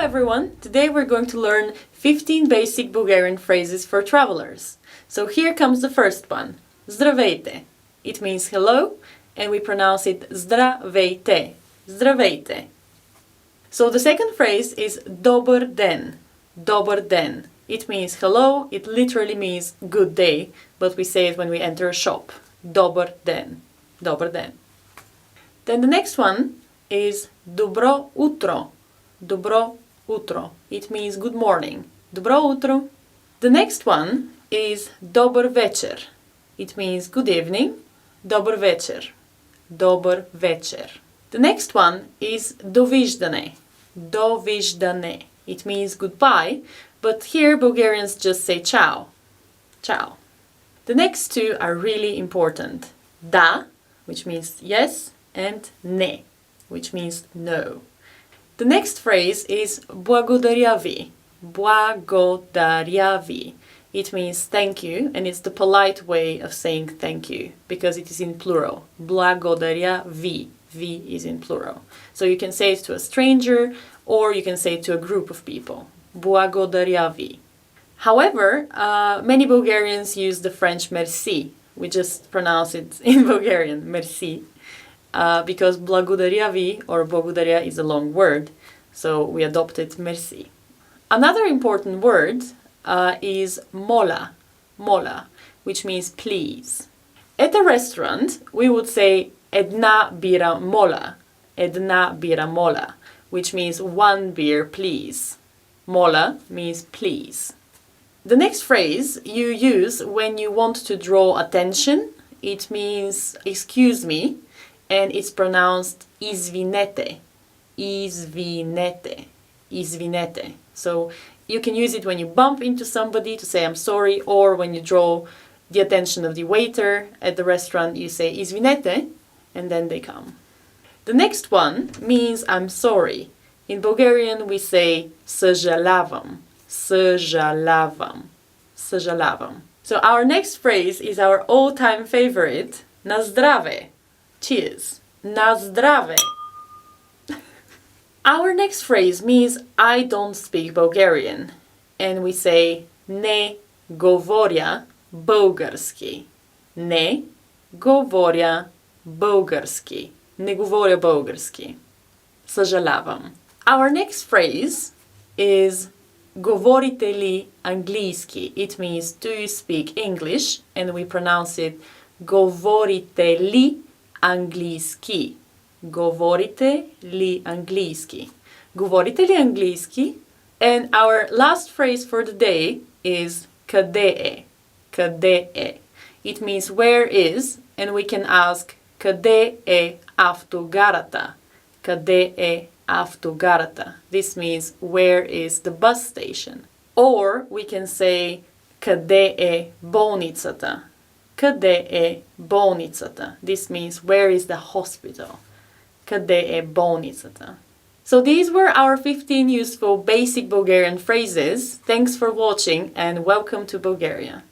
everyone! Today we're going to learn 15 basic Bulgarian phrases for travelers. So here comes the first one. Здравейте. It means hello and we pronounce it здравейте. Здравейте. So the second phrase is добър ден. Добър ден. It means hello, it literally means good day, but we say it when we enter a shop. Добър ден. Добър ден. Then the next one is добро утро. Добро утро. It means good morning. Добро утро. The next one is добър вечер. It means good evening. Добър вечер. Добър вечер. The next one is довиждане. Довиждане. It means goodbye, but here Bulgarians just say ciao. Ciao. The next two are really important. Да, which means yes, and не, which means no. The next phrase is благодаря ви. Благодаря ви. It means thank you, and it's the polite way of saying thank you, because it is in plural. Благодаря ви. Vi is in plural. So you can say it to a stranger, or you can say it to a group of people. Благодаря ви. However, many Bulgarians use the French merci. We just pronounce it in Bulgarian, merci. Because благодаря ви or благодаря is a long word, so we adopted merci. Another important word is mola, mola, which means please. At a restaurant, we would say една бира мола, една бира мола, which means one beer please. Mola means please. The next phrase you use when you want to draw attention, it means excuse me, and it's pronounced извинете, извинете, извинете. So you can use it when you bump into somebody to say I'm sorry, or when you draw the attention of the waiter at the restaurant, you say извинете, and then they come. The next one means I'm sorry. In Bulgarian we say съжалявам, съжалявам, съжалявам. So our next phrase is our all-time favorite, на здраве. Cheers. На здраве. Our next phrase means I don't speak Bulgarian, and we say не говоря български. Не говоря български. Не говоря български. Съжалявам. Our next phrase is говорите ли английски? It means do you speak English? And we pronounce it говорите ли английски. Говорите ли английски. Говорите ли английски? And our last phrase for the day is къде е? Къде е? It means where is, and we can ask къде е автогарата? Къде е автогарата? This means where is the bus station? Or we can say къде е болницата? Къде е болницата? This means where is the hospital? Къде е болницата? So these were our 15 useful basic Bulgarian phrases. Thanks for watching and welcome to Bulgaria.